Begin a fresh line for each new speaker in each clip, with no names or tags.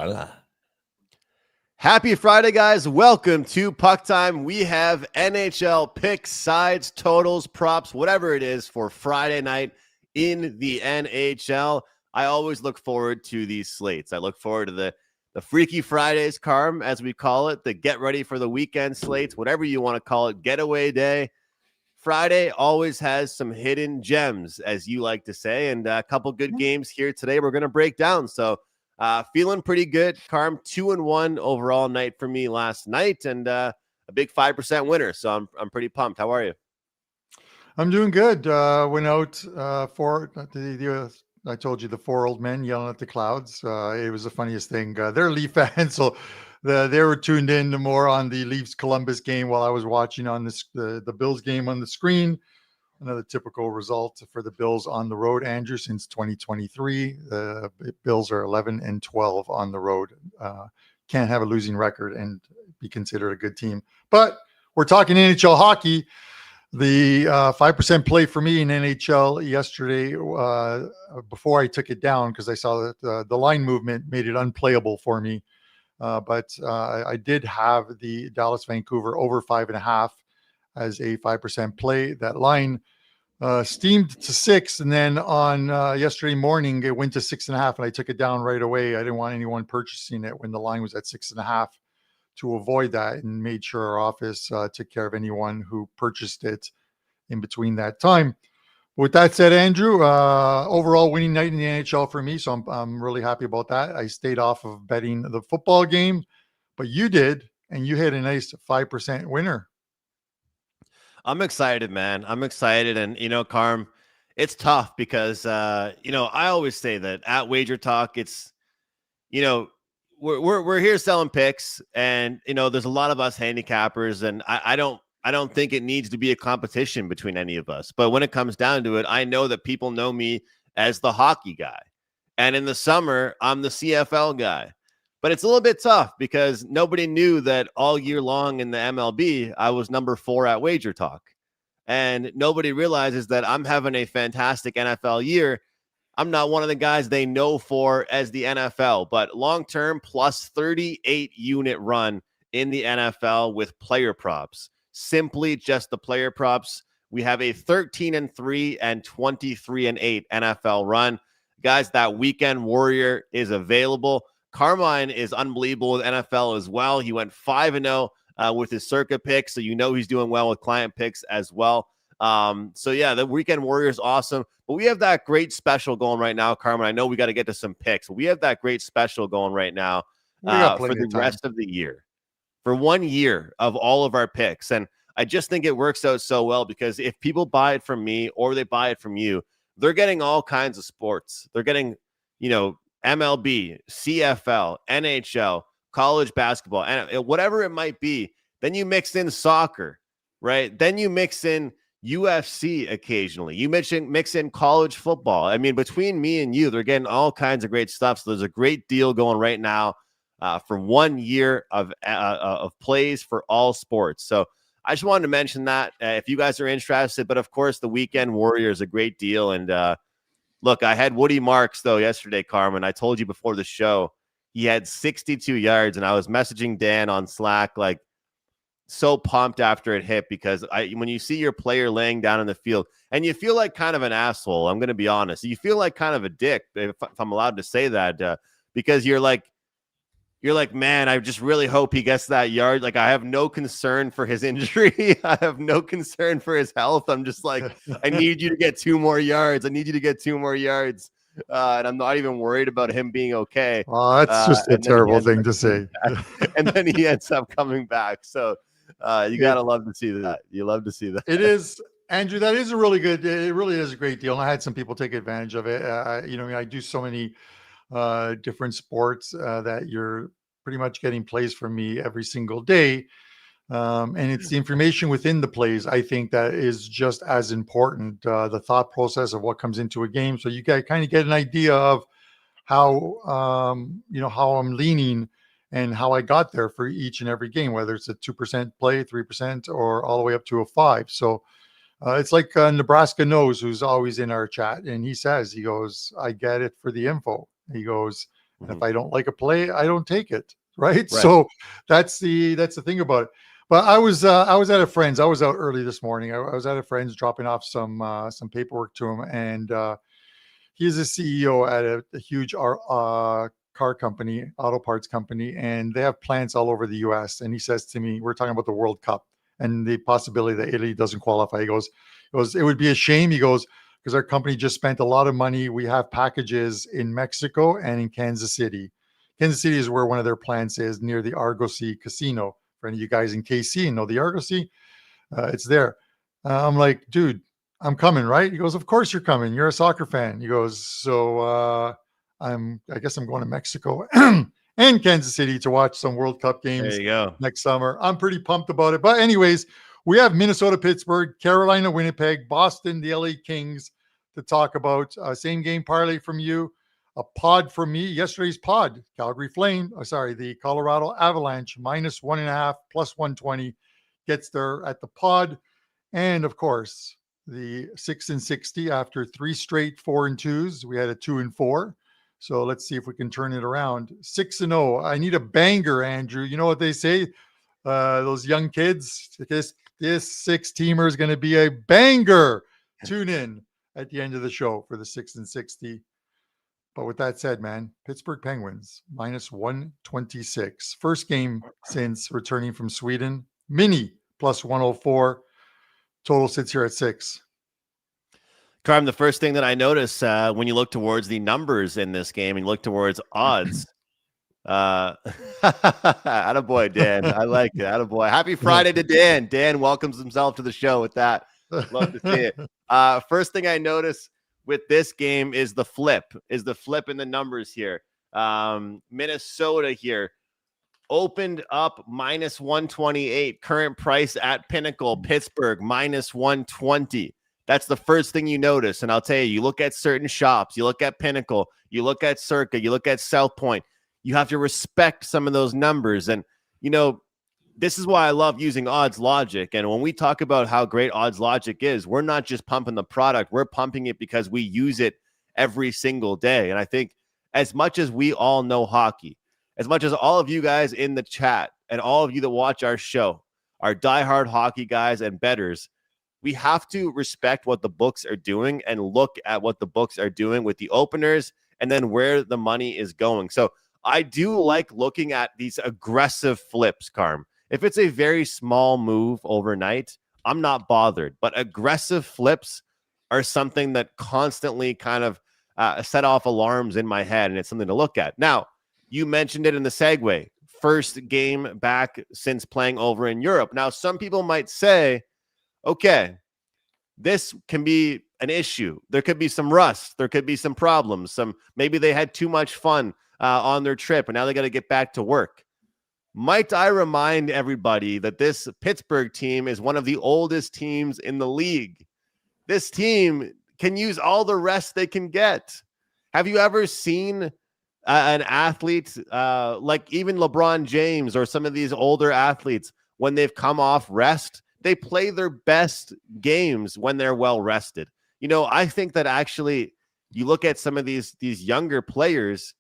Voila.
Happy Friday, guys. Welcome to Puck Time. We have NHL picks, sides, totals, props, whatever it is for Friday night in the NHL. I always look forward to these slates. I look forward to the Freaky Fridays, Carm, as we call it, the get ready for the weekend slates, whatever you want to call it, getaway day. Friday always has some hidden gems, as you like to say, and a couple good games here today we're going to break down. So feeling pretty good. Carm, 2-1 overall night for me last night, and a big 5% winner. So I'm pretty pumped. How are you?
I'm doing good. Went out for I told you the four old men yelling at the clouds. It was the funniest thing. They're Leaf fans, so they were tuned in more on the Leafs Columbus game while I was watching on the Bills game on the screen. Another typical result for the Bills on the road, Andrew, since 2023. The Bills are 11-12 on the road. Can't have a losing record and be considered a good team. But we're talking NHL hockey. The 5% play for me in NHL yesterday, before I took it down, because I saw that the line movement made it unplayable for me. But I did have the Dallas Vancouver over 5.5 as a 5% play. That line steamed to 6, and then on yesterday morning it went to 6.5, and I took it down right away. I didn't want anyone purchasing it when the line was at 6.5 to avoid that, and made sure our office took care of anyone who purchased it in between that time. With that said, Andrew, overall winning night in the NHL for me, so I'm really happy about that. I stayed off of betting the football game, but you did, and you hit a nice 5% winner.
I'm excited, man. I'm excited. And, Carm, it's tough because, I always say that at WagerTalk, it's, we're here selling picks, and, there's a lot of us handicappers, and I don't think it needs to be a competition between any of us. But when it comes down to it, I know that people know me as the hockey guy. And in the summer, I'm the CFL guy. But it's a little bit tough because nobody knew that all year long in the MLB, I was number 4 at WagerTalk. And nobody realizes that I'm having a fantastic NFL year. I'm not one of the guys they know for as the NFL, but long-term plus 38 unit run in the NFL with player props. Simply just the player props. We have a 13-3 and 23-8 NFL run. Guys, that weekend warrior is available. Carmine is unbelievable with NFL as well. He went 5-0 with his circa picks, so he's doing well with client picks as well. The weekend warrior is awesome. But we have that great special going right now, Carmine. I know we got to get to some picks. But we have that great special going right now for the rest of the year. For 1 year of all of our picks. And I just think it works out so well because if people buy it from me or they buy it from you, they're getting all kinds of sports. They're getting, MLB, CFL, NHL, college basketball, and whatever it might be. Then you mix in soccer, right? Then you mix in UFC occasionally. You mix in college football. I mean, between me and you, they're getting all kinds of great stuff. So there's a great deal going right now for 1 year of plays for all sports. So I just wanted to mention that if you guys are interested. But of course, the weekend warrior is a great deal. And look, I had Woody Marks, though, yesterday, Carmen. I told you before the show, he had 62 yards, and I was messaging Dan on Slack, like, so pumped after it hit because when you see your player laying down in the field, and you feel like kind of an asshole, I'm going to be honest. You feel like kind of a dick, if I'm allowed to say that, because you're like, man, I just really hope he gets that yard. Like, I have no concern for his injury. I have no concern for his health. I'm just like, I need you to get 2 more yards. I need you to get 2 more yards. And I'm not even worried about him being okay.
Oh, that's just a terrible thing to say.
And then he ends up coming back. So you got to love to see that. You love to see that.
It is, Andrew, that is it really is a great deal. And I had some people take advantage of it. I do so many different sports that you're pretty much getting plays from me every single day. And it's the information within the plays, I think, that is just as important, the thought process of what comes into a game. So you kind of get an idea of how I'm leaning and how I got there for each and every game, whether it's a 2% play, 3%, or all the way up to a 5. So it's like Nebraska Knows, who's always in our chat. And he goes, I get it for the info. He goes, And if I don't like a play, I don't take it. Right.
Right.
So that's the thing about it. But I was at a friend's. I was out early this morning. I was at a friend's dropping off some paperwork to him, and he's a CEO at a huge car company, auto parts company, and they have plants all over the U.S. And he says to me, we're talking about the World Cup and the possibility that Italy doesn't qualify. He goes, it would be a shame. He goes, because our company just spent a lot of money. We have packages in Mexico and in Kansas City. Kansas City is where one of their plants is, near the Argosy Casino. For any of you guys in KC and know the Argosy, it's there. I'm like, dude, I'm coming, right? He goes, of course you're coming. You're a soccer fan. He goes, so I guess I'm going to Mexico and Kansas City to watch some World Cup games
There you go.
next summer. I'm pretty pumped about it. But anyways, we have Minnesota, Pittsburgh, Carolina, Winnipeg, Boston, the LA Kings to talk about. Same game parlay from you. A pod from me. Yesterday's pod, the Colorado Avalanche -1.5 plus 120 gets there at the pod. And of course, the 6 and 60 after 3 straight 4 and 2s. We had a 2 and 4. So let's see if we can turn it around. 6 and 0. I need a banger, Andrew. You know what they say? Those young kids, this 6-teamer is going to be a banger. Tune in at the end of the show for the 6 and 60. But with that said, man, Pittsburgh Penguins -126. First game since returning from Sweden. Mini +104. Total sits here at 6.
Carm, the first thing that I notice when you look towards the numbers in this game and you look towards odds, attaboy, Dan. I like it. Attaboy. Happy Friday to Dan. Dan welcomes himself to the show with that. Love to see it. First thing I notice with this game is the flip in the numbers here. Minnesota here opened up -128, current price at Pinnacle. Pittsburgh -120. That's the first thing you notice. And I'll tell you, you look at certain shops, you look at Pinnacle, you look at Circa, you look at South Point, you have to respect some of those numbers. And, you know, this is why I love using odds logic. And when we talk about how great odds logic is, we're not just pumping the product. We're pumping it because we use it every single day. And I think as much as we all know hockey, as much as all of you guys in the chat and all of you that watch our show are diehard hockey guys and bettors, we have to respect what the books are doing and look at what the books are doing with the openers and then where the money is going. So I do like looking at these aggressive flips, Carm. If it's a very small move overnight, I'm not bothered. But aggressive flips are something that constantly kind of set off alarms in my head, and it's something to look at. Now, you mentioned it in the segue. First game back since playing over in Europe. Now, some people might say, okay, this can be an issue. There could be some rust. There could be some problems. Maybe they had too much fun on their trip, and now they got to get back to work. Might I remind everybody that this Pittsburgh team is one of the oldest teams in the league. This team can use all the rest they can get. Have you ever seen an athlete like even LeBron James or some of these older athletes, when they've come off rest, they play their best games when they're well rested? You know, I think that actually you look at some of these younger players,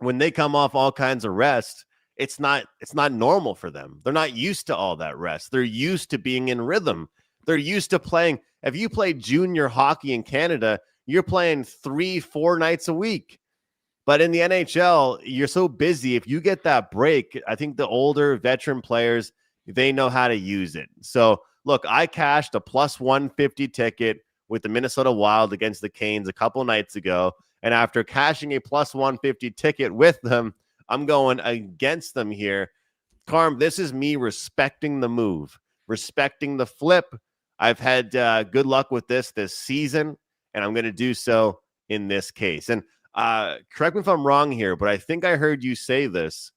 when they come off all kinds of rest, it's not normal for them. They're not used to all that rest. They're used to being in rhythm. They're used to playing. If you play junior hockey in Canada, you're playing 3-4 nights a week. But in the NHL, you're so busy. If you get that break, I think the older veteran players, they know how to use it. So look, I cashed a +150 ticket with the Minnesota Wild against the Canes a couple nights ago. And after cashing a +150 ticket with them, I'm going against them here. Carm, this is me respecting the move, respecting the flip. I've had good luck with this season, and I'm going to do so in this case. And correct me if I'm wrong here, but I think I heard you say this,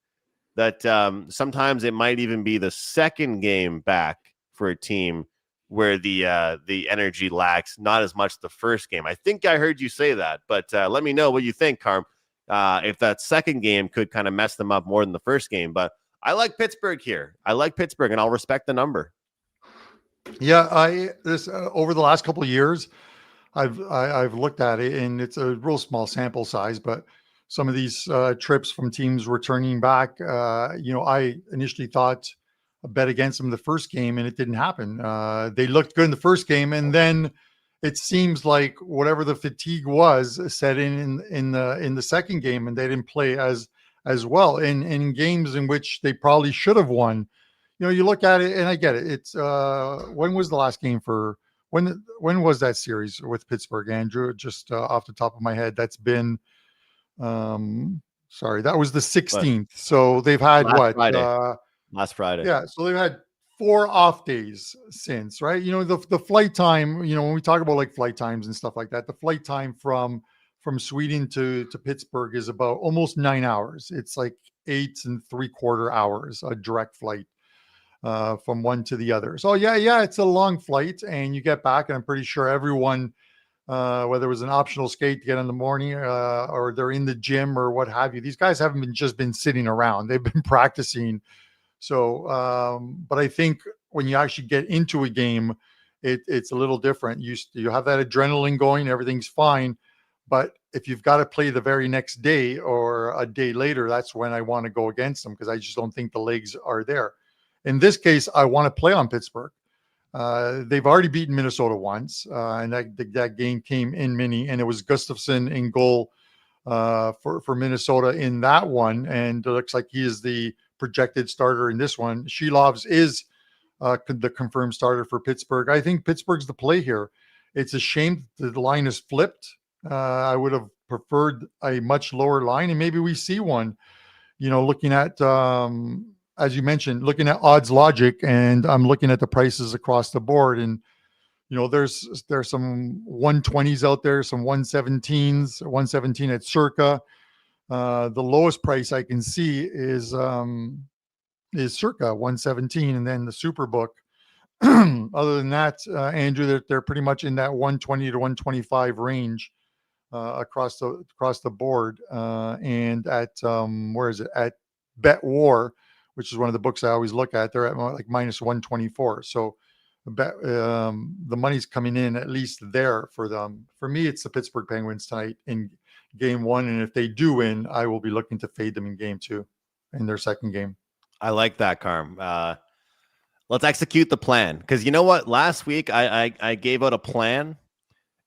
that sometimes it might even be the second game back for a team where the energy lacks, not as much the first game. I think I heard you say that, but let me know what you think, Carm. If that second game could kind of mess them up more than the first game. But I like Pittsburgh here. I like Pittsburgh, and I'll respect the number.
Yeah, over the last couple of years, I've looked at it, and it's a real small sample size, but some of these trips from teams returning back. I initially thought a bet against them the first game, and it didn't happen. They looked good in the first game, and then it seems like whatever the fatigue was set in the second game, and they didn't play as well in games in which they probably should have won. You look at it, and I get it. It's when was the last game for when was that series with Pittsburgh, Andrew? Just off the top of my head, that's been that was the 16th. So they've had
last Friday.
Yeah, so they've had 4 off days since, right? The flight time, when we talk about like flight times and stuff like that, the flight time from Sweden to Pittsburgh is about almost 9 hours. It's like 8 3/4 hours, a direct flight from one to the other. So yeah, it's a long flight, and you get back, and I'm pretty sure everyone, whether it was an optional skate to get in the morning or they're in the gym or what have you, these guys haven't just been sitting around. They've been practicing. So, but I think when you actually get into a game, it's a little different. You have that adrenaline going, everything's fine. But if you've got to play the very next day or a day later, that's when I want to go against them, because I just don't think the legs are there. In this case, I want to play on Pittsburgh. They've already beaten Minnesota once, and that game came in Mini, and it was Gustafsson in goal for Minnesota in that one, and it looks like he is the projected starter in this one. Shilovs is the confirmed starter for Pittsburgh. I think Pittsburgh's the play here. It's a shame that the line is flipped. I would have preferred a much lower line, and maybe we see one. Looking at as you mentioned, looking at odds logic, and I'm looking at the prices across the board, and there's some 120s out there, some 117s, 117 at Circa. The lowest price I can see is Circa 117, and then the Superbook. Other than that, Andrew, they're pretty much in that 120 to 125 range across the board. And at where is it? At Bet War, which is one of the books I always look at, they're at like minus 124. So the money's coming in at least there for them. For me, it's the Pittsburgh Penguins tonight in game 1. And if they do win, I will be looking to fade them in game 2 in their second game.
I like that, Carm. Let's execute the plan. Because you know what? Last week, I gave out a plan,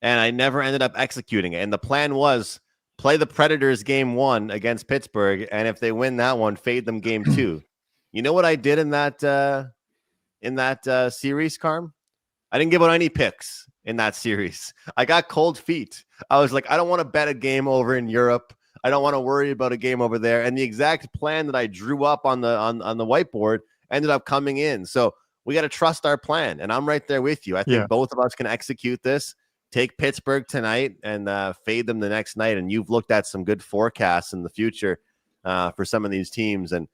and I never ended up executing it. And the plan was play the Predators game 1 against Pittsburgh, and if they win that one, fade them game 2. You know what I did in that series, Carm? I didn't give out any picks in that series. I got cold feet. I was like, I don't want to bet a game over in Europe. I don't want to worry about a game over there. And the exact plan that I drew up on the whiteboard ended up coming in. So we got to trust our plan. And I'm right there with you. I think both of us can execute this. Take Pittsburgh tonight and fade them the next night. And you've looked at some good forecasts in the future for some of these teams. And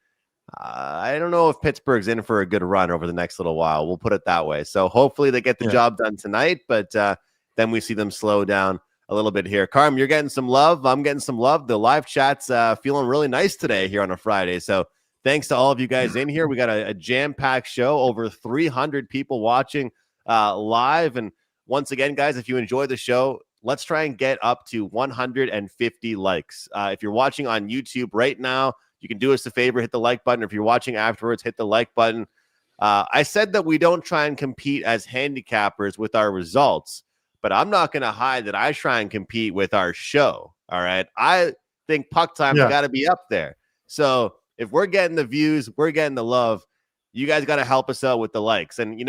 I don't know if Pittsburgh's in for a good run over the next little while. We'll put it that way. So hopefully they get the job done tonight, but then we see them slow down a little bit here. Carm, you're getting some love. I'm getting some love. The live chat's feeling really nice today here on a Friday. So thanks to all of you guys in here. We got a jam-packed show, over 300 people watching live. And once again, guys, if you enjoy the show, let's try and get up to 150 likes. If you're watching on YouTube right now, you can do us a favor, hit the like button. If you're watching afterwards, hit the like button. I said that we don't try and compete as handicappers with our results, but I'm not going to hide that I try and compete with our show. All right. I think PuckTime's got to be up there. So if we're getting the views, we're getting the love, you guys got to help us out with the likes. And,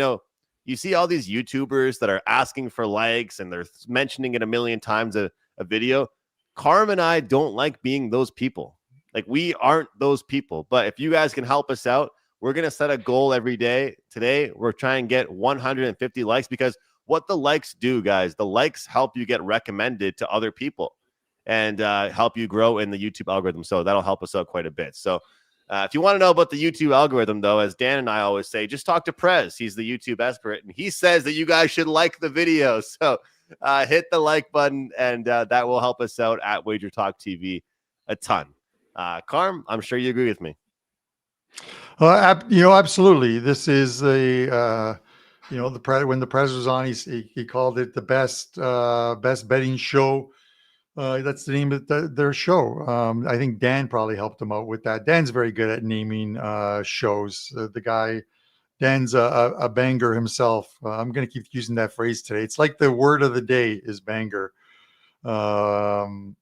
you see all these YouTubers that are asking for likes and they're mentioning it a million times a video. Carm and I don't like being those people. Like, we aren't those people. But if you guys can help us out, we're going to set a goal every day. Today, we're trying to get 150 likes, because what the likes do, guys, the likes help you get recommended to other people and help you grow in the YouTube algorithm. So that'll help us out quite a bit. So if you want to know about the YouTube algorithm, though, as Dan and I always say, just talk to Prez. He's the YouTube expert, and he says that you guys should like the video. So hit the like button, and that will help us out at WagerTalk TV a ton. Carm, I'm sure you agree with me.
Absolutely. This is when the Prez was on, he called it the best betting show That's the name of their show. I think Dan probably helped them out with that. Dan's very good at naming shows. The guy, Dan's a banger himself. I'm going to keep using that phrase today. It's like the word of the day is banger. Well,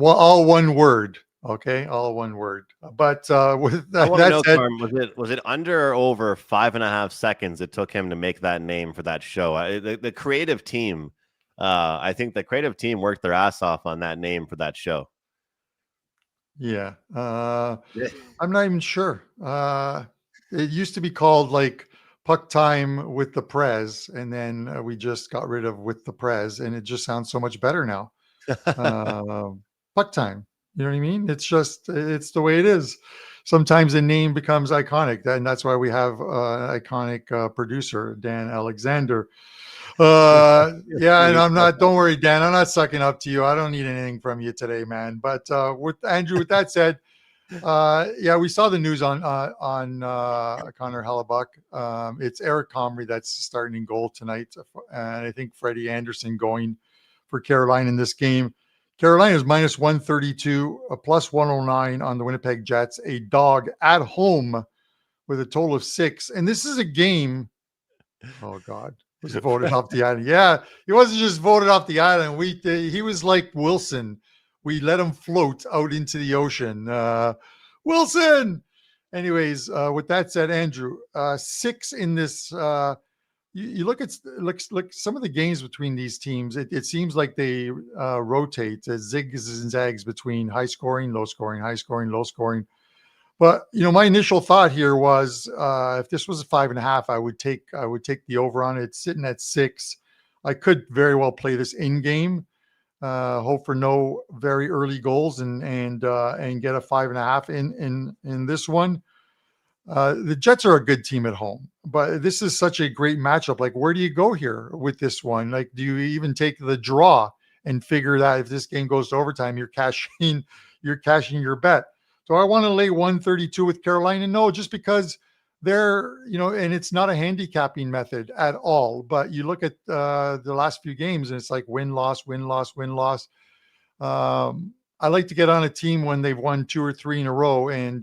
all one word. Okay, all one word. But with
I want to
that
know,
said,
Carm, was it under or over 5.5 seconds it took him to make that name for that show? The creative team, I think the creative team worked their ass off on that name for that show.
yeah,
Yeah.
I'm not even sure. It used to be called like Puck Time with the Prez, and then we just got rid of with the Prez, and it just sounds so much better now. Uh, Puck Time. You know what I mean? It's the way it is. Sometimes a name becomes iconic, and that's why we have iconic producer Dan Alexander. Yeah, and I'm not. Don't worry, Dan. I'm not sucking up to you. I don't need anything from you today, man. But with Andrew, with that said, yeah, we saw the news on Connor Hellebuck. It's Eric Comrie that's starting in goal tonight, and I think Freddie Anderson going for Carolina in this game. Carolina is minus 132, a plus 109 on the Winnipeg Jets, a dog at home with a total of 6. And this is a game. Oh God, was voted off the island. Yeah, he wasn't just voted off the island. He was like Wilson. We let him float out into the ocean. Wilson. Anyways, with that said, Andrew, 6 in this. You look at some of the games between these teams. It seems like they rotate, zigs and zags between high scoring, low scoring, high scoring, low scoring. But my initial thought here was if this was a 5.5, I would take the over on it. It's sitting at 6. I could very well play this in game. Hope for no very early goals and get a 5.5 in this one. The Jets are a good team at home, but this is such a great matchup. Like, where do you go here with this one? Like, do you even take the draw and figure that if this game goes to overtime, you're cashing your bet? So I want to lay 132 with Carolina. No, just because they're, and it's not a handicapping method at all. But you look at the last few games and it's like win, loss, win, loss, win, loss. I like to get on a team when they've won 2 or 3 in a row and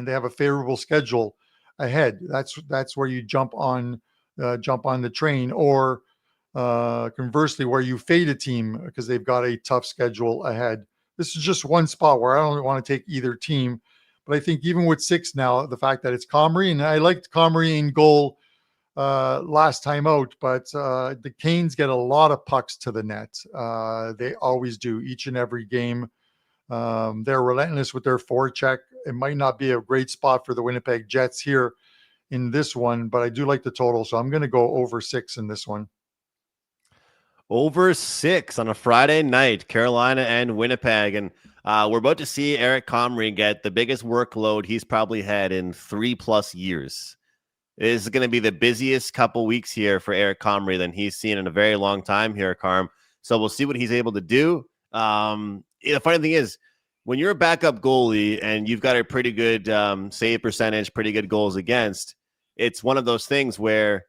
they have a favorable schedule ahead. That's where you jump on the train, or conversely, where you fade a team because they've got a tough schedule ahead. This is just one spot where I don't want to take either team. But I think even with 6 now, the fact that it's Comrie, and I liked Comrie in goal last time out, but the Canes get a lot of pucks to the net. They always do, each and every game. They're relentless with their forecheck. It might not be a great spot for the Winnipeg Jets here in this one, but I do like the total. So I'm going to go over 6 in this one.
Over 6 on a Friday night, Carolina and Winnipeg. And we're about to see Eric Comrie get the biggest workload he's probably had in 3+ years. This is going to be the busiest couple weeks here for Eric Comrie than he's seen in a very long time here, Carm. So we'll see what he's able to do. The funny thing is, when you're a backup goalie and you've got a pretty good save percentage, pretty good goals against, it's one of those things where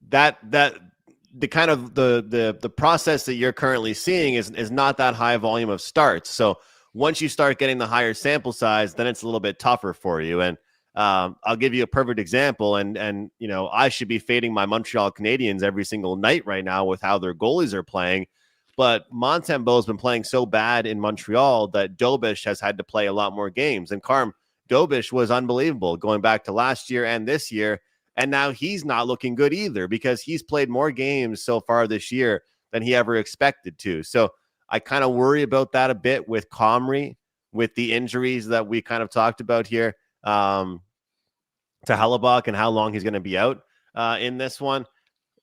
that the kind of the process that you're currently seeing is not that high volume of starts. So once you start getting the higher sample size, then it's a little bit tougher for you. And I'll give you a perfect example. And I should be fading my Montreal Canadiens every single night right now with how their goalies are playing. But Montembeault has been playing so bad in Montreal that Dobish has had to play a lot more games. And Carm, Dobish was unbelievable going back to last year and this year. And now he's not looking good either because he's played more games so far this year than he ever expected to. So I kind of worry about that a bit with Comrie, with the injuries that we kind of talked about here to Hellebuck and how long he's going to be out in this one.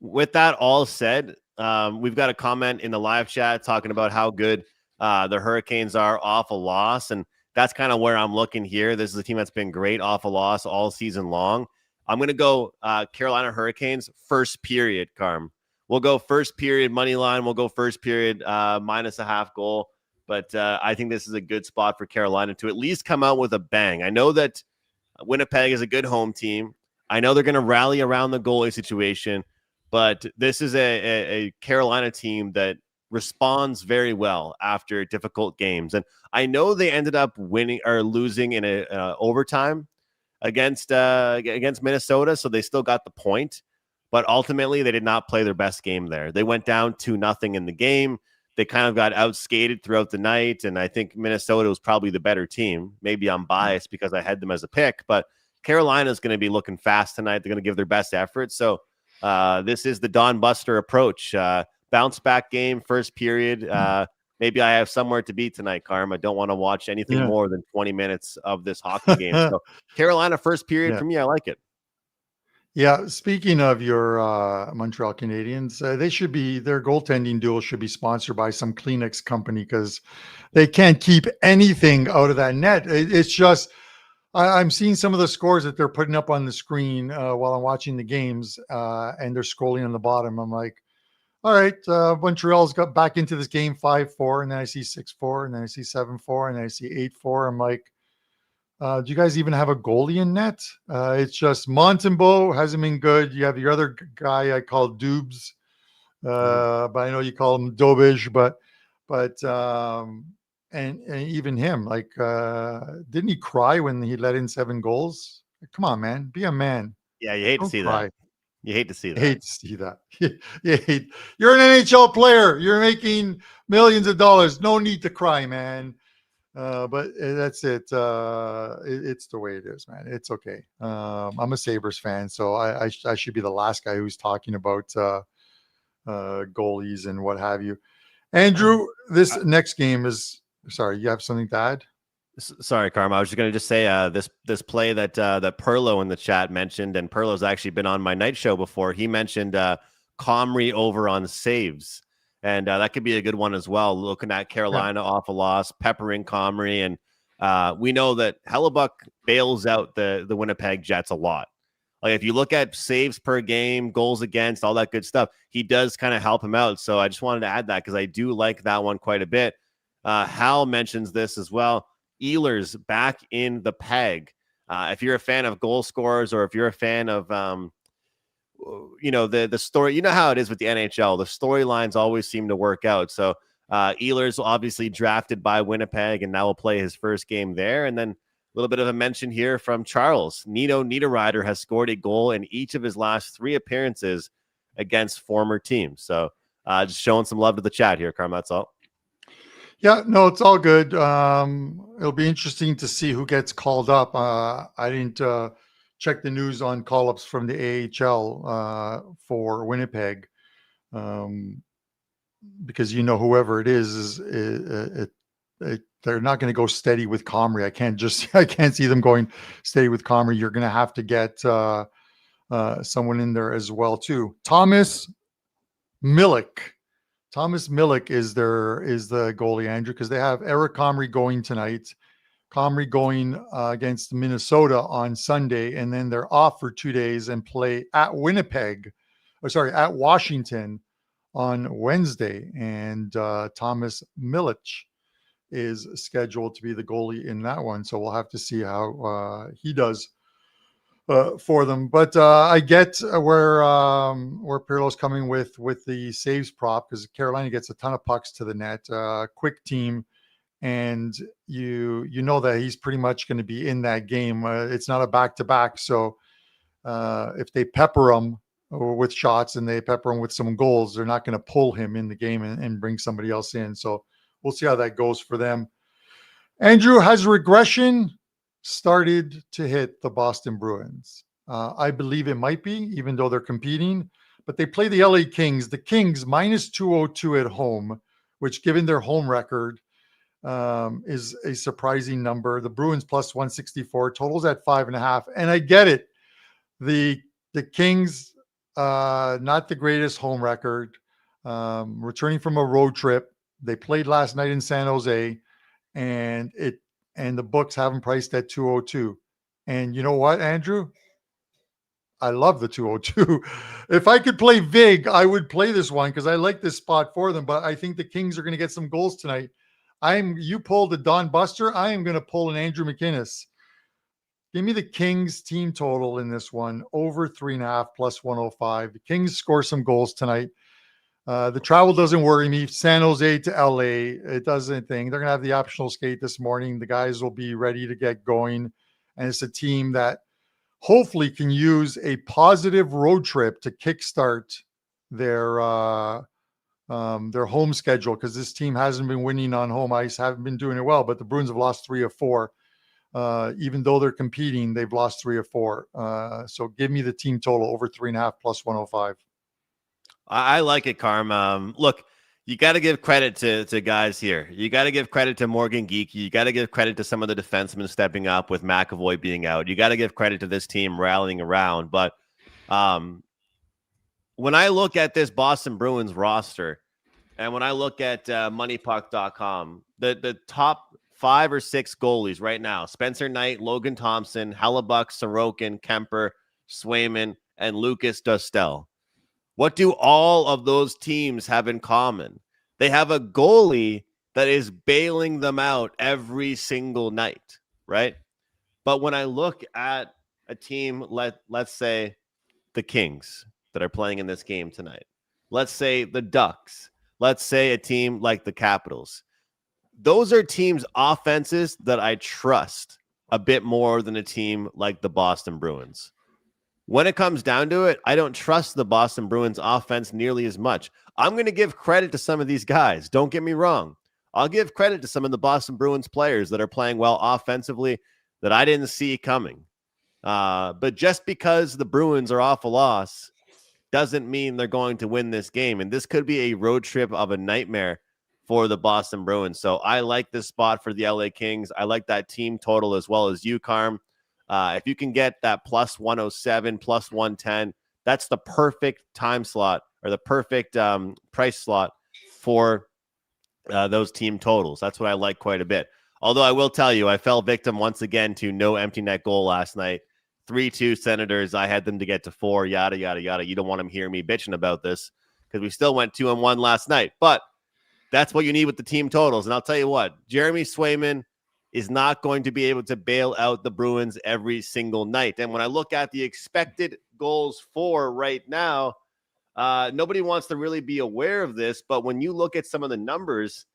With that all said, we've got a comment in the live chat talking about how good the Hurricanes are off a loss. And that's kind of where I'm looking here. This is a team that's been great off a loss all season long. I'm going to go Carolina Hurricanes first period, Carm. We'll go first period money line. We'll go first period minus a half goal. But I think this is a good spot for Carolina to at least come out with a bang. I know that Winnipeg is a good home team. I know they're going to rally around the goalie situation. But this is a Carolina team that responds very well after difficult games. And I know they ended up winning or losing in a overtime against Minnesota, so they still got the point. But ultimately, they did not play their best game there. They went down 2-0 in the game. They kind of got outskated throughout the night, and I think Minnesota was probably the better team. Maybe I'm biased because I had them as a pick, but Carolina's going to be looking fast tonight. They're going to give their best effort. So this is the Don Buster approach. Bounce back game, first period. Maybe I have somewhere to be tonight, Carm. I don't want to watch anything more than 20 minutes of this hockey game. So Carolina first period for me, I like it.
Yeah, speaking of your Montreal Canadiens, their goaltending duel should be sponsored by some Kleenex company because they can't keep anything out of that net. It's just I'm seeing some of the scores that they're putting up on the screen while I'm watching the games, and they're scrolling on the bottom. I'm like, all right, Montreal's got back into this game 5-4, and then I see 6-4, and then I see 7-4, and then I see 8-4. I'm like, do you guys even have a goalie in net? It's just Montembeault hasn't been good. You have your other guy I call Dubes, but I know you call him Dobish, but and even him, like, didn't he cry when he let in 7 goals? Come on, man, be a man.
Yeah, you hate to see that. You hate to see that.
Hate to see that. You're an NHL player. You're making millions of dollars. No need to cry, man. But that's it. It's the way it is, man. It's okay. I'm a Sabres fan, so I should be the last guy who's talking about goalies and what have you. Andrew, this next game is. Sorry, you have something to add?
Sorry, Karma. I was just going to say this play that Perlo in the chat mentioned, and Perlo's actually been on my night show before. He mentioned Comrie over on saves. And that could be a good one as well. Looking at Carolina off a loss, peppering Comrie. And we know that Hellebuck bails out the Winnipeg Jets a lot. Like if you look at saves per game, goals against, all that good stuff, he does kind of help him out. So I just wanted to add that because I do like that one quite a bit. Hal mentions this as well. Ehlers back in the peg. If you're a fan of goal scorers or if you're a fan of the story, you know how it is with the NHL. The storylines always seem to work out. So Ehlers obviously drafted by Winnipeg and now will play his first game there. And then a little bit of a mention here from Charles. Nino Niederreiter has scored a goal in each of his last 3 appearances against former teams. So just showing some love to the chat here, Carm. That's all.
Yeah, no, it's all good. It'll be interesting to see who gets called up. I didn't check the news on call-ups from the AHL for Winnipeg, because whoever it is they're not going to go steady with Comrie. I can't see them going steady with Comrie. You're going to have to get someone in there as well too. Thomas Milik is the goalie, Andrew, because they have Eric Comrie going tonight. Comrie going against Minnesota on Sunday, and then they're off for 2 days and play at at Washington on Wednesday. And Thomas Milich is scheduled to be the goalie in that one. So we'll have to see how he does for them. But I get where Pirlo's coming with the saves prop, because Carolina gets a ton of pucks to the net, quick team. And you know that he's pretty much going to be in that game. It's not a back-to-back. So if they pepper him with shots and they pepper him with some goals, they're not going to pull him in the game and bring somebody else in. So we'll see how that goes for them. Andrew, has regression started to hit the Boston Bruins? I believe it might be, even though they're competing. But they play the LA Kings. The Kings minus 202 at home, which given their home record, is a surprising number. The Bruins plus 164, totals at 5.5. And I get it. The Kings, not the greatest home record, returning from a road trip. They played last night in San Jose, and the books have them priced at 202. And you know what, Andrew? I love the 202. If I could play VIG, I would play this one because I like this spot for them. But I think the Kings are going to get some goals tonight. You pulled a Don Buster. I am going to pull an Andrew McInnis. Give me the Kings team total in this one, over 3.5 plus 105. The Kings score some goals tonight. The travel doesn't worry me. San Jose to LA, it doesn't anything. They're going to have the optional skate this morning. The guys will be ready to get going. And it's a team that hopefully can use a positive road trip to kickstart their home schedule, because this team hasn't been winning on home ice, haven't been doing it well. But the Bruins have lost 3 of 4. Even though they're competing, they've lost 3 of 4. So give me the team total over 3.5 plus 105.
I like it, Carm. Look, you got to give credit to guys here. You got to give credit to Morgan Geekie. You got to give credit to some of the defensemen stepping up with McAvoy being out. You got to give credit to this team rallying around. But when I look at this Boston Bruins roster, and when I look at moneypuck.com, the top 5 or 6 goalies right now: Spencer Knight, Logan Thompson, Hellebuck, Sorokin, Kemper, Swayman, and Lucas Dostal. What do all of those teams have in common? They have a goalie that is bailing them out every single night, right? But when I look at a team, let's say the Kings that are playing in this game tonight, let's say the Ducks, let's say a team like the Capitals, those are teams' offenses that I trust a bit more than a team like the Boston Bruins. When it comes down to it, I don't trust the Boston Bruins offense nearly as much. I'm going to give credit to some of these guys. Don't get me wrong. I'll give credit to some of the Boston Bruins players that are playing well offensively that I didn't see coming. But just because the Bruins are off a loss doesn't mean they're going to win this game. And this could be a road trip of a nightmare for the Boston Bruins. So I like this spot for the LA Kings. I like that team total as well as you, Carm. If you can get that plus 107, plus 110, that's the perfect time slot, or the perfect price slot for those team totals. That's what I like quite a bit. Although I will tell you, I fell victim once again to no empty net goal last night. 3-2 Senators. I had them to get to 4, yada, yada, yada. You don't want to hear me bitching about this because we still went 2-1 last night. But that's what you need with the team totals. And I'll tell you what, Jeremy Swayman is not going to be able to bail out the Bruins every single night. And when I look at the expected goals for right now, nobody wants to really be aware of this, but when you look at some of the numbers,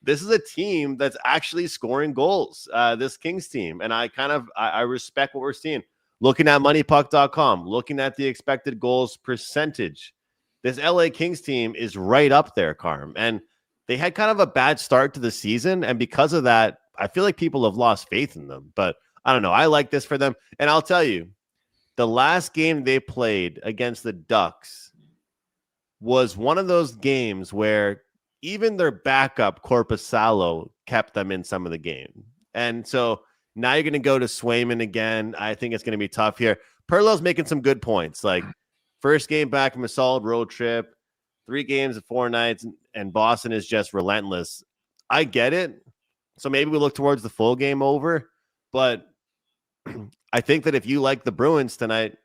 this is a team that's actually scoring goals, this Kings team. And I respect what we're seeing. Looking at moneypuck.com, looking at the expected goals percentage, this LA Kings team is right up there, Carm. And they had kind of a bad start to the season, and because of that, I feel like people have lost faith in them. But I don't know. I like this for them. And I'll tell you, the last game they played against the Ducks was one of those games where even their backup, Korpisalo, kept them in some of the game. And so now you're going to go to Swayman again. I think it's going to be tough here. Perlo's making some good points. Like, first game back from a solid road trip, 3 games of 4 nights, and Boston is just relentless. I get it. So maybe we look towards the full game over. But I think that if you like the Bruins tonight,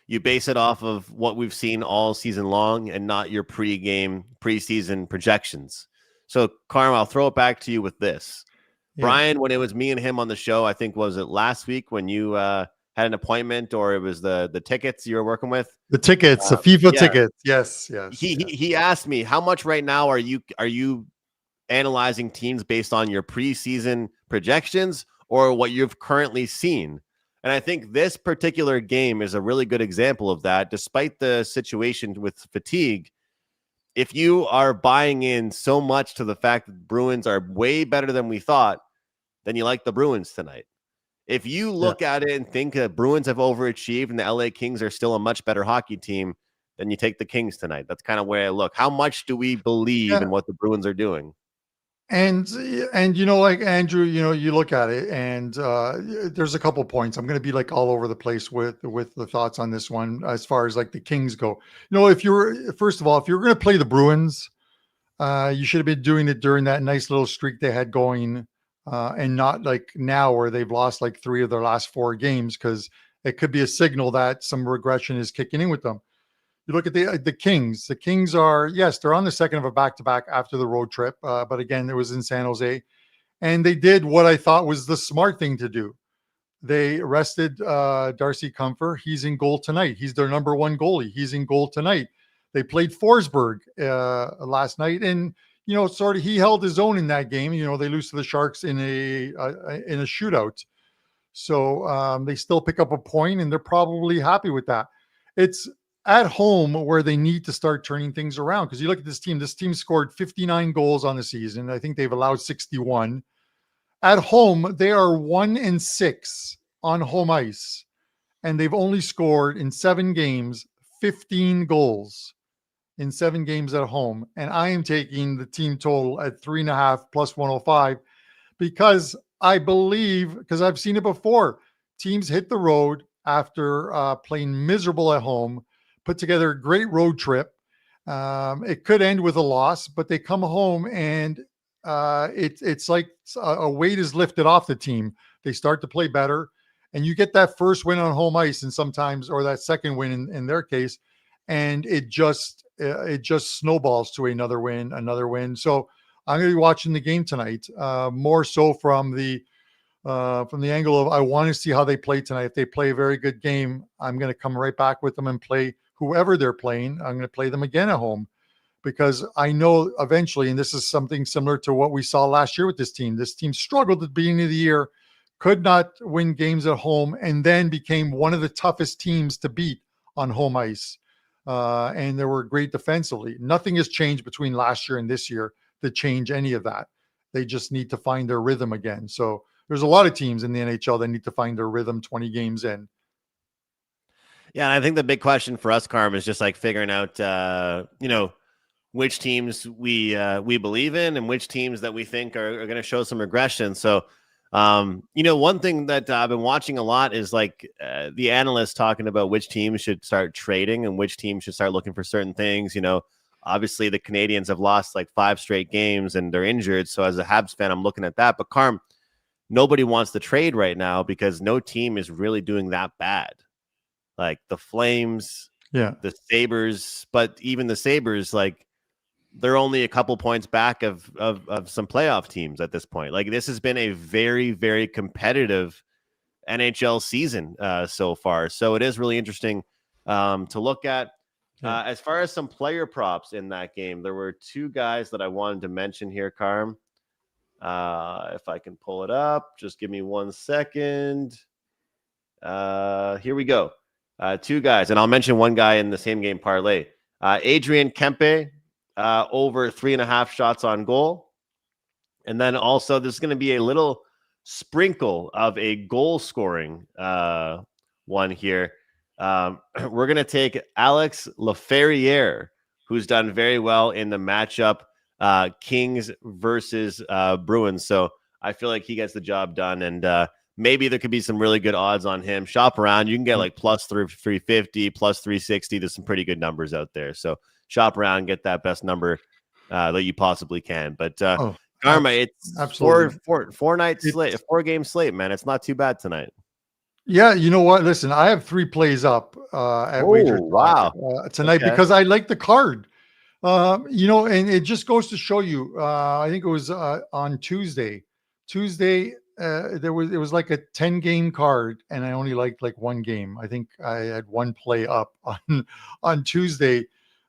you base it off of what we've seen all season long and not your preseason projections. So, Carm, I'll throw it back to you with this. Yeah. Brian, when it was me and him on the show, I think, was it last week when you had an appointment, or it was the tickets you were working with?
The tickets, the FIFA tickets. Yes.
He asked me, how much right now are you analyzing teams based on your preseason projections or what you've currently seen? And I think this particular game is a really good example of that. Despite the situation with fatigue, if you are buying in so much to the fact that Bruins are way better than we thought, then you like the Bruins tonight. If you look at it and think that Bruins have overachieved and the LA Kings are still a much better hockey team, then you take the Kings tonight. That's kind of where I look. How much do we believe in what the Bruins are doing?
And like Andrew, you look at it, and there's a couple points. I'm going to be like all over the place with the thoughts on this one as far as like the Kings go. If you're going to play the Bruins, you should have been doing it during that nice little streak they had going, and not like now where they've lost like 3 of their last 4 games, because it could be a signal that some regression is kicking in with them. You look at the Kings. The Kings are, yes, they're on the second of a back-to-back after the road trip. But again, it was in San Jose. And they did what I thought was the smart thing to do. They rested Darcy Comfer. He's in goal tonight. He's their number 1 goalie. He's in goal tonight. They played Forsberg last night, and sort of he held his own in that game. They lose to the Sharks in a shootout, so they still pick up a point, and they're probably happy with that. It's at home where they need to start turning things around, because you look at this team. This team scored 59 goals on the season. I think they've allowed 61. At home, they are 1-6 on home ice, and they've only scored in 7 games 15 goals in 7 games at home. And I am taking the team total at 3.5 plus 105, because I believe, because I've seen it before, teams hit the road after playing miserable at home, put together a great road trip. It could end with a loss, but they come home and it's like a weight is lifted off the team. They start to play better, and you get that first win on home ice, and sometimes, or that second win in their case, and it just snowballs to another win. So I'm going to be watching the game tonight, more so from the angle of, I want to see how they play tonight. If they play a very good game, I'm going to come right back with them and play whoever they're playing. I'm going to play them again at home, because I know eventually, and this is something similar to what we saw last year with this team. This team struggled at the beginning of the year, could not win games at home, and then became one of the toughest teams to beat on home ice. And they were great defensively. Nothing has changed between last year and this year to change any of that. They just need to find their rhythm again. So there's a lot of teams in the NHL that need to find their rhythm 20 games in.
Yeah, and I think the big question for us, Carm, is just like figuring out, which teams we believe in and which teams that we think are going to show some regression. So, one thing that I've been watching a lot is like the analysts talking about which teams should start trading and which teams should start looking for certain things. Obviously the Canadians have lost like 5 straight games and they're injured. So as a Habs fan, I'm looking at that. But Carm, nobody wants to trade right now because no team is really doing that bad. Like the Flames, the Sabres, but even the Sabres, like, they're only a couple points back of some playoff teams at this point. Like, this has been a very, very competitive NHL season so far. So it is really interesting to look at. As far as some player props in that game, there were 2 guys that I wanted to mention here, Carm. If I can pull it up, just give me 1 second. Here we go. 2 guys, and I'll mention one guy in the same game parlay. Adrian Kempe, over 3.5 shots on goal. And then also there's going to be a little sprinkle of a goal scoring one here. We're going to take Alex Laferriere, who's done very well in the matchup Kings versus Bruins. So I feel like he gets the job done, and maybe there could be some really good odds on him. Shop around. You can get like plus 350, plus 360. There's some pretty good numbers out there. So shop around, get that best number that you possibly can. But Karma, it's absolutely 4-night slate, 4-game slate, man. It's not too bad tonight.
Yeah, you know what? Listen, I have 3 plays up at WagerTalk tonight because I like the card. And it just goes to show you. I think it was on Tuesday. It was like a 10-game card, and I only liked like 1 game. I think I had 1 play up on Tuesday,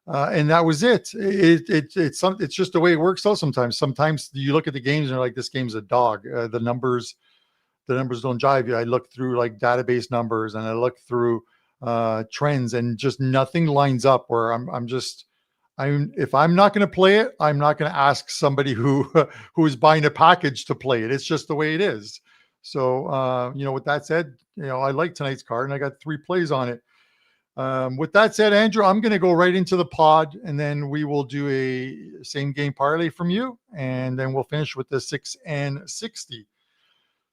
and that was it. It's just the way it works out sometimes. Sometimes you look at the games and you're like, this game's a dog. The numbers don't jive you. I look through like database numbers, and I look through trends, and just nothing lines up where if I'm not going to play it, I'm not going to ask somebody who is buying a package to play it. It's just the way it is. So, with that said, I like tonight's card, and I got 3 plays on it. With that said, Andrew, I'm going to go right into the pod, and then we will do a same game parlay from you, and then we'll finish with the 6 and 60.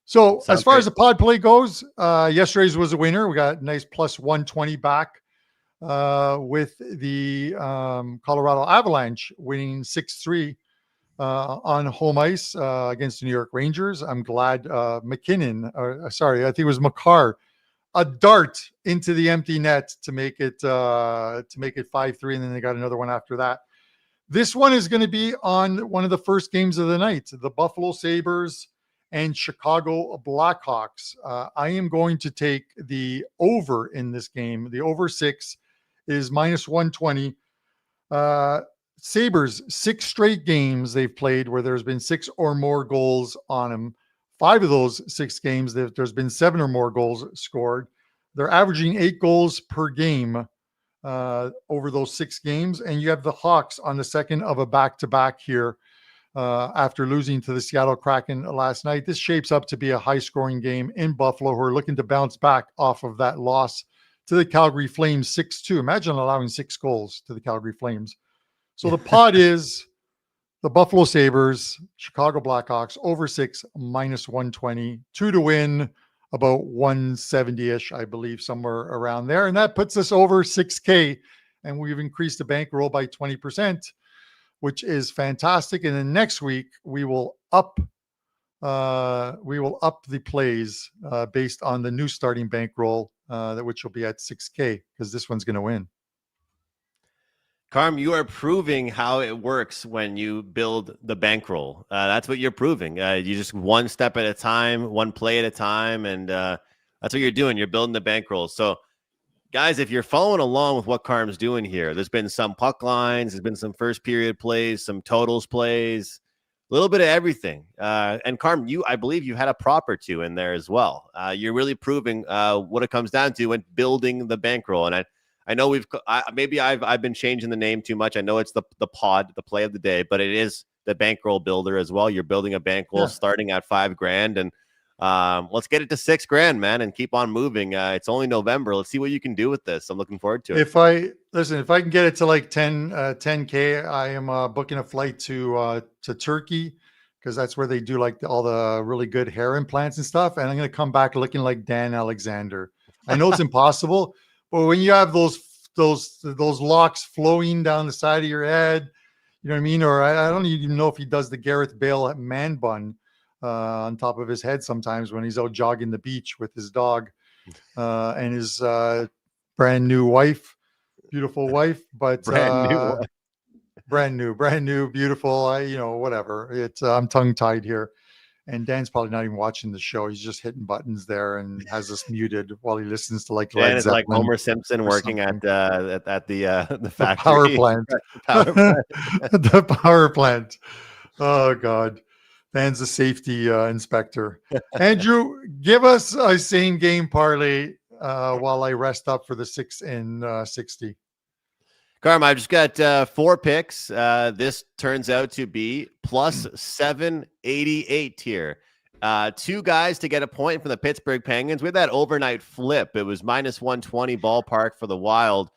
So as far as the pod play goes, yesterday's was a winner. We got nice plus 120 back. With the Colorado Avalanche winning 6-3 on home ice against the New York Rangers. I'm glad McInnis, I think it was Makar, a dart into the empty net to make it 5-3, and then they got another one after that. This one is going to be on one of the first games of the night, the Buffalo Sabres and Chicago Blackhawks. I am going to take the over in this game. The over 6 is minus 120. Sabres, 6 straight games they've played where there's been 6 or more goals on them. 5 of those 6 games, there's been 7 or more goals scored. They're averaging 8 goals per game over those 6 games. And you have the Hawks on the second of a back-to-back here after losing to the Seattle Kraken last night. This shapes up to be a high-scoring game in Buffalo, who are looking to bounce back off of that loss to the Calgary Flames 6-2. Imagine allowing 6 goals to the Calgary Flames. So the pod is the Buffalo Sabres, Chicago Blackhawks, over 6, -120, 2 to win, about 170-ish, I believe, somewhere around there. And that puts us over 6K. And we've increased the bankroll by 20%, which is fantastic. And then next week, we will up the plays based on the new starting bankroll, which will be at 6K, because this one's going to win.
Carm, you are proving how it works when you build the bankroll. That's what you're proving. You just one step at a time, one play at a time, and that's what you're doing. You're building the bankroll. So, guys, if you're following along with what Carm's doing here, there's been some puck lines, there's been some first period plays, some totals plays, a little bit of everything. And Carm, I believe you had a prop or two in there as well. You're really proving what it comes down to when building the bankroll. And I know I've been changing the name too much. I know it's the pod, the play of the day, but it is the bankroll builder as well. You're building a bankroll starting at $5,000, and let's get it to $6,000, man, and keep on moving. It's only November. Let's see what you can do with this. I'm looking forward to it.
If I can get it to like 10K, I am booking a flight to Turkey, because that's where they do like all the really good hair implants and stuff. And I'm going to come back looking like Dan Alexander. I know it's impossible. But when you have those locks flowing down the side of your head, you know what I mean? Or I don't even know if he does the Gareth Bale man bun on top of his head sometimes when he's out jogging the beach with his dog and his brand new wife, beautiful wife, but brand new, beautiful. Whatever. I'm tongue tied here. And Dan's probably not even watching the show. He's just hitting buttons there and has us muted while he listens to like
Dan is like Homer Simpson working at the factory.
Power plant. The power plant. Oh God, Dan's a safety inspector. Andrew, give us a same game parlay while I rest up for the 6 and 60.
Carm, I've just got 4 picks. This turns out to be plus 788 here. 2 guys to get a point from the Pittsburgh Penguins. We had that overnight flip. It was -120 ballpark for the Wild.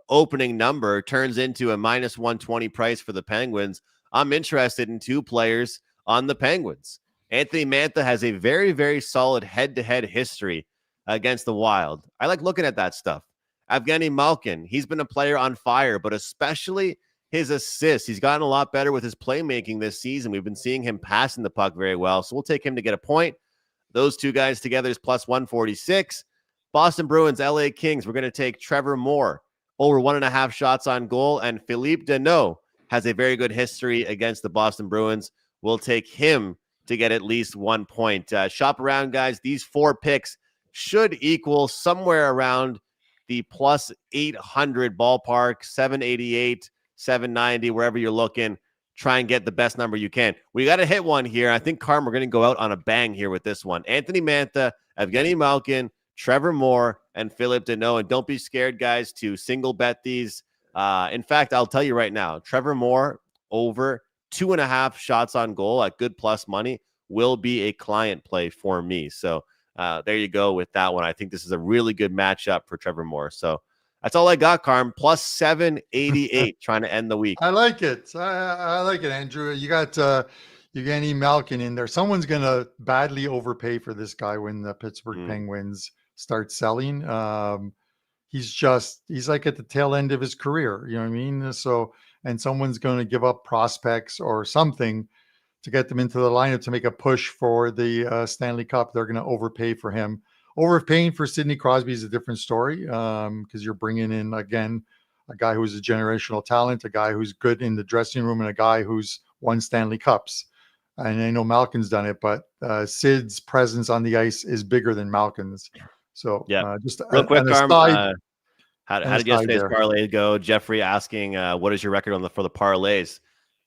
Opening number turns into a -120 price for the Penguins. I'm interested in 2 players on the Penguins. Anthony Mantha has a very, very solid head-to-head history against the Wild. I like looking at that stuff. Evgeny Malkin, he's been a player on fire, but especially his assists. He's gotten a lot better with his playmaking this season. We've been seeing him passing the puck very well, so we'll take him to get a point. Those 2 guys together is plus 146. Boston Bruins, LA Kings, we're going to take Trevor Moore over 1.5 shots on goal, and Philippe Deneau has a very good history against the Boston Bruins. We'll take him to get at least 1 point. Shop around, guys. These 4 picks should equal somewhere around the plus 800 ballpark, 788, 790, wherever you're looking. Try and get the best number you can. We got to hit one here. I think, Carm, we're going to go out on a bang here with this one. Anthony Mantha, Evgeny Malkin, Trevor Moore, and Philippe Deneau. And don't be scared, guys, to single bet these. In fact, I'll tell you right now, Trevor Moore over 2.5 shots on goal at good plus money will be a client play for me. So there you go with that one. I think this is a really good matchup for Trevor Moore. So that's all I got, Carm. Plus 788 trying to end the week.
I like it. I like it, Andrew. You got Evgeny Malkin in there. Someone's going to badly overpay for this guy when the Pittsburgh Penguins start selling. He's like at the tail end of his career. You know what I mean? So, and someone's going to give up prospects or something to get them into the lineup to make a push for the Stanley Cup. They're going to overpay for him. Overpaying for Sidney Crosby is a different story because you're bringing in, again, a guy who's a generational talent, a guy who's good in the dressing room, and a guy who's won Stanley Cups. And I know Malkin's done it, but Sid's presence on the ice is bigger than Malkin's. So
yeah,
just
real quick, Carm, How did yesterday's parlay go? Jeffrey asking, what is your record for the parlays?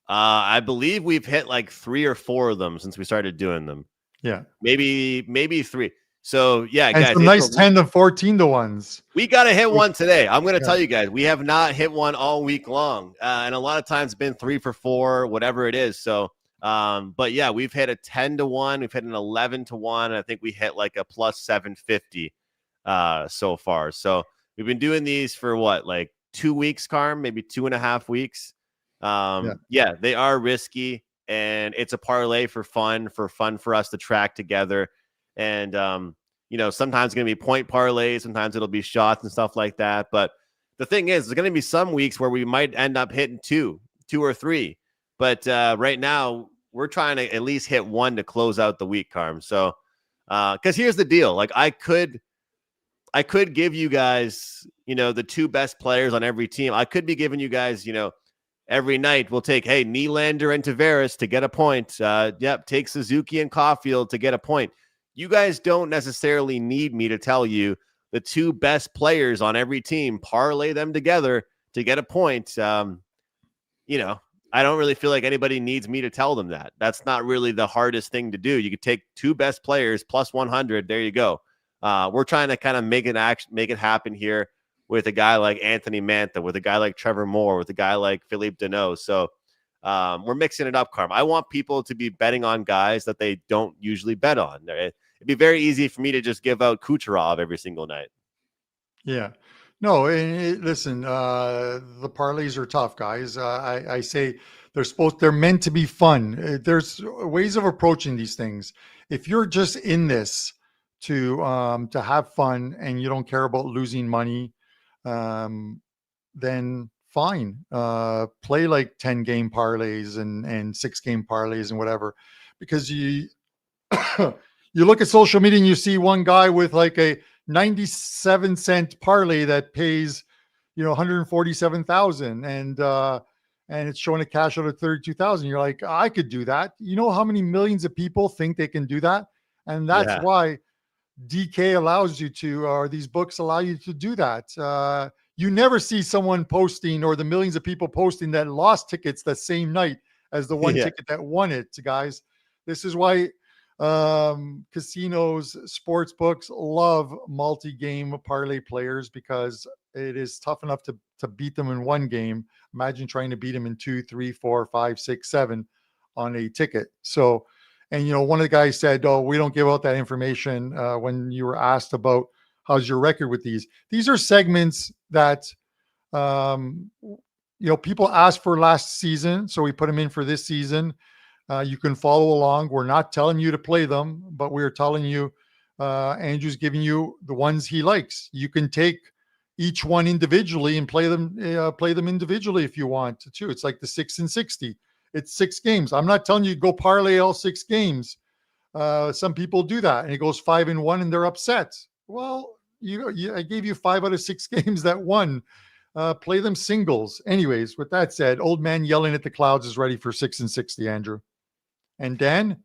I believe we've hit like 3 or 4 of them since we started doing them.
Yeah,
maybe 3. So yeah,
and
guys,
some nice 10 to 14 to ones.
We got to hit one today. I'm going to tell you guys, we have not hit one all week long, and a lot of times been 3 for 4, whatever it is. So, but yeah, we've hit a 10 to 1, we've hit an 11 to 1, and I think we hit like a plus 750 so far. So we've been doing these for what, like 2 weeks, Carm, maybe 2.5 weeks. Yeah, they are risky, and it's a parlay for fun for us to track together. And sometimes it's going to be point parlays, sometimes it'll be shots and stuff like that. But the thing is, there's going to be some weeks where we might end up hitting 2 or 3. But right now, we're trying to at least hit 1 to close out the week, Carm. So, because here's the deal: like I could give you guys, the 2 best players on every team. I could be giving you guys, every night we'll take, hey, Nylander and Tavares to get a point. Take Suzuki and Caulfield to get a point. You guys don't necessarily need me to tell you the 2 best players on every team, parlay them together to get a point. I don't really feel like anybody needs me to tell them that. That's not really the hardest thing to do. You could take 2 best players plus 100. There you go. We're trying to kind of make it happen here with a guy like Anthony Mantha, with a guy like Trevor Moore, with a guy like Philippe Deneau. So we're mixing it up, Carm. I want people to be betting on guys that they don't usually bet on. It'd be very easy for me to just give out Kucherov every single night.
Yeah. No, listen, the parlays are tough, guys. I say they're meant to be fun. There's ways of approaching these things. If you're just in this to have fun and you don't care about losing money, then fine. Play like 10 game parlays and 6 game parlays and whatever, because you you look at social media and you see one guy with like a 97-cent parlay that pays, 147,000 and it's showing a cash out of 32,000. You're like, I could do that. You know how many millions of people think they can do that? And that's why DK allows you to, or these books allow you to do that. You never see someone posting, or the millions of people posting, that lost tickets that same night as the one ticket that won it, guys. This is why casinos, sports books love multi-game parlay players, because it is tough enough to beat them in one game. Imagine trying to beat them in 2, 3, 4, 5, 6, 7 on a ticket. So, and one of the guys said, "Oh, we don't give out that information." When you were asked about how's your record with these are segments that people asked for last season, so we put them in for this season. You can follow along. We're not telling you to play them, but we're telling you, Andrew's giving you the ones he likes. You can take each one individually and play them individually if you want to too. It's like the 6 and 60. It's 6 games. I'm not telling you to go parlay all 6 games. Some people do that and it goes 5 and 1 and they're upset. Well, I gave you 5 out of 6 games that won. Play them singles. Anyways, with that said, old man yelling at the clouds is ready for 6 and 60, Andrew. And Dan?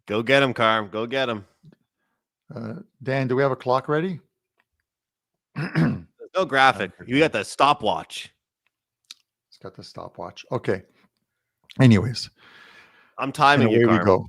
Go get him, Carm. Go get him.
Dan, do we have a clock ready?
There's no graphic. You got the stopwatch.
It's got the stopwatch. Okay. Anyways.
I'm timing you, Carm.
We go.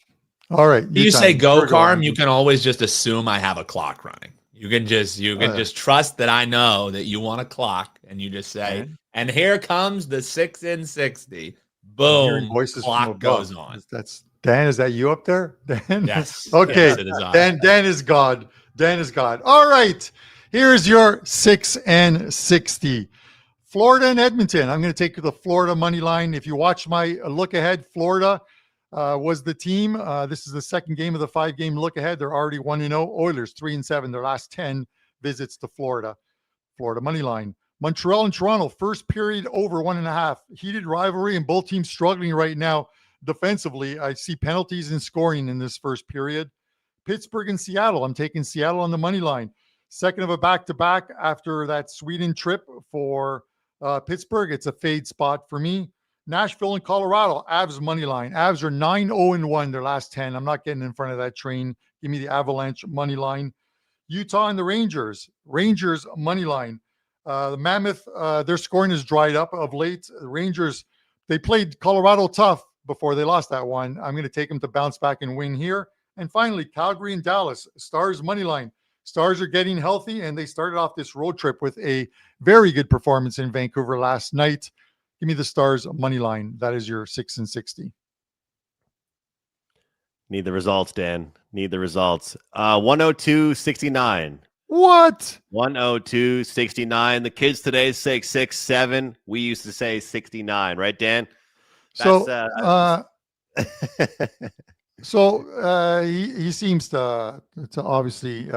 All right.
You say go, Carm, you can always just assume I have a clock running. You can just trust that I know that you want a clock, and you just say, and here comes the 6 and 60. Boom. Clock goes on.
That's Dan. Is that you up there, Dan?
Yes.
Okay.
Yes, it is
Dan is God. Dan is God. All right. Here's your 6 and 60. Florida and Edmonton. I'm going to take the Florida money line. If you watch my look ahead, Florida was the team. This is the second game of the 5-game look ahead. They're already 1-0. Oilers 3-7. Their last 10 visits to Florida. Florida money line. Montreal and Toronto, first period over 1.5. Heated rivalry and both teams struggling right now defensively. I see penalties and scoring in this first period. Pittsburgh and Seattle. I'm taking Seattle on the money line. Second of a back-to-back after that Sweden trip for Pittsburgh. It's a fade spot for me. Nashville and Colorado, Avs money line. Avs are 9-0-1 their last 10. I'm not getting in front of that train. Give me the Avalanche money line. Utah and the Rangers. Rangers money line. The Mammoth, their scoring has dried up of late. The Rangers, they played Colorado tough before they lost that one. I'm going to take them to bounce back and win here. And finally, Calgary and Dallas, Stars money line. Stars are getting healthy, and they started off this road trip with a very good performance in Vancouver last night. Give me the Stars money line. That is your 6 and 60.
Need the results, Dan. Need the results. 102.69.
What?
102.69. The kids today say 6-7. We used to say 69, right, Dan?
He seems to obviously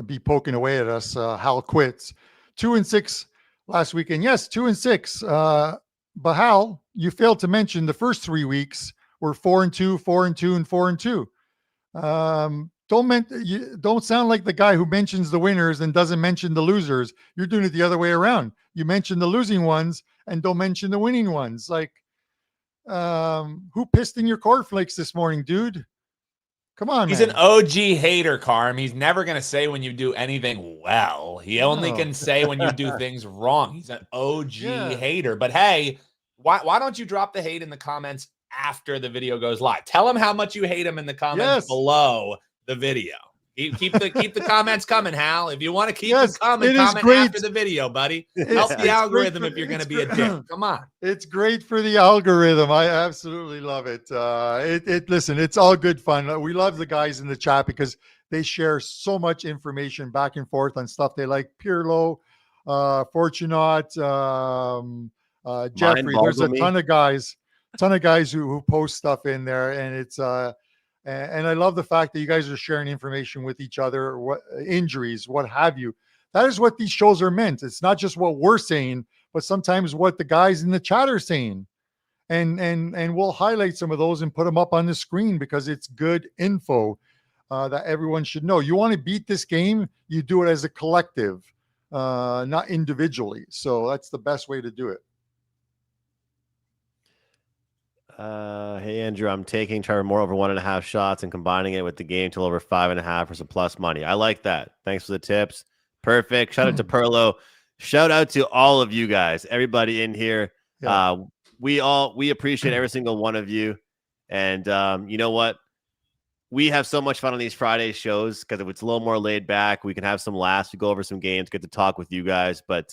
be poking away at us. Hal quits 2-6 last weekend. Yes, 2-6. But Hal, you failed to mention the first 3 weeks were 4-2, 4-2, and 4-2. Don't sound like the guy who mentions the winners and doesn't mention the losers. You're doing it the other way around. You mention the losing ones and don't mention the winning ones. Like, who pissed in your cornflakes this morning, dude? Come on,
He's
man.
an OG hater, Carm. He's never going to say when you do anything well. He only can say when you do things wrong. He's an OG hater. But hey, why don't you drop the hate in the comments after the video goes live? Tell him how much you hate him in the comments below the video. Keep the comments coming, Hal. If you want to keep them coming, comment after the video, buddy. Help the algorithm if you're going to be a dick. Come on.
It's great for the algorithm. I absolutely love it. Listen, it's all good fun. We love the guys in the chat because they share so much information back and forth on stuff they like. Pirlo, Fortunat, Jeffrey. There's a ton of guys who post stuff in there, and it's and I love the fact that you guys are sharing information with each other, what injuries, what have you. That is what these shows are meant. It's not just what we're saying, but sometimes what the guys in the chat are saying. And we'll highlight some of those and put them up on the screen because it's good info that everyone should know. You want to beat this game, you do it as a collective, not individually. So that's the best way to do it.
Hey, Andrew, I'm taking Trevor Moore over 1.5 shots and combining it with the game till over 5.5 for some plus money. I like that. Thanks for the tips. Perfect. Shout out to Perlo. Shout out to all of you guys, everybody in here. Yeah. We appreciate every single one of you. And you know what? We have so much fun on these Friday shows because if it's a little more laid back, we can have some laughs. We go over some games, get to talk with you guys. But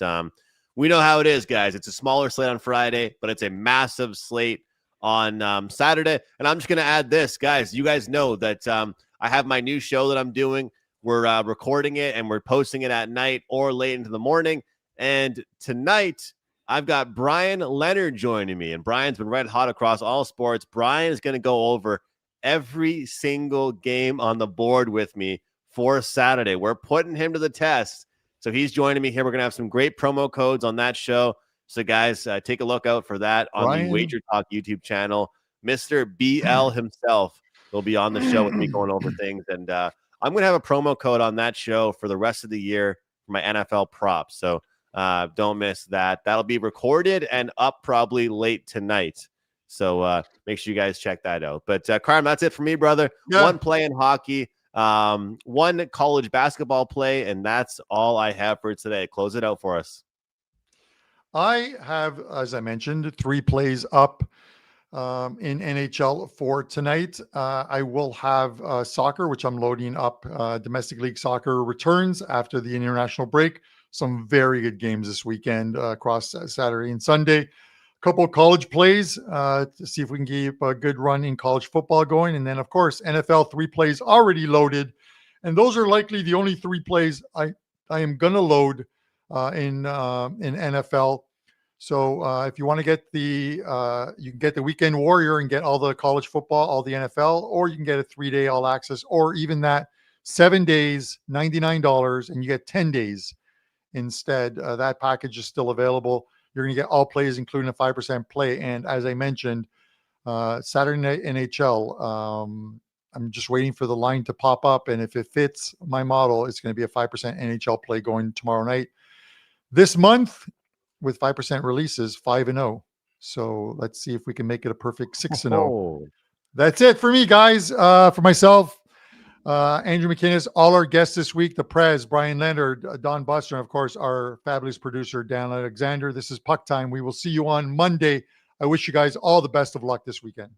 we know how it is, guys. It's a smaller slate on Friday, but it's a massive slate on Saturday. And I'm just going to add this, guys. You guys know that I have my new show that I'm doing. We're recording it and we're posting it at night or late into the morning. And tonight, I've got Brian Leonard joining me. And Brian's been red hot across all sports. Brian is going to go over every single game on the board with me for Saturday. We're putting him to the test. So he's joining me here. We're going to have some great promo codes on that show. So, guys, take a look out for that on the WagerTalk YouTube channel. Mr. BL himself will be on the show with me going over things. And I'm going to have a promo code on that show for the rest of the year for my NFL props. So don't miss that. That'll be recorded and up probably late tonight. So make sure you guys check that out. But, Carm, that's it for me, brother. Yeah. One play in hockey, one college basketball play, and that's all I have for today. Close it out for us.
I have, as I mentioned, 3 plays up in NHL for tonight. I will have soccer, which I'm loading up. Domestic League soccer returns after the international break. Some very good games this weekend across Saturday and Sunday. A couple of college plays to see if we can keep a good run in college football going. And then, of course, NFL 3 plays already loaded. And those are likely the only 3 plays I am going to load in NFL. So if you want to get you can get the Weekend Warrior and get all the college football, all the NFL, or you can get a 3-day all access, or even that 7 days, $99, and you get 10 days instead. That package is still available. You're going to get all plays, including a 5% play. And as I mentioned, Saturday night NHL, I'm just waiting for the line to pop up. And if it fits my model, it's going to be a 5% NHL play going tomorrow night. This month, with 5% releases, 5-0. So let's see if we can make it a perfect 6-0. That's it for me, guys. For myself, Andrew McInnis, all our guests this week, the Prez, Brian Leonard, Don Buster, and of course, our fabulous producer, Dan Alexander. This is Puck Time. We will see you on Monday. I wish you guys all the best of luck this weekend.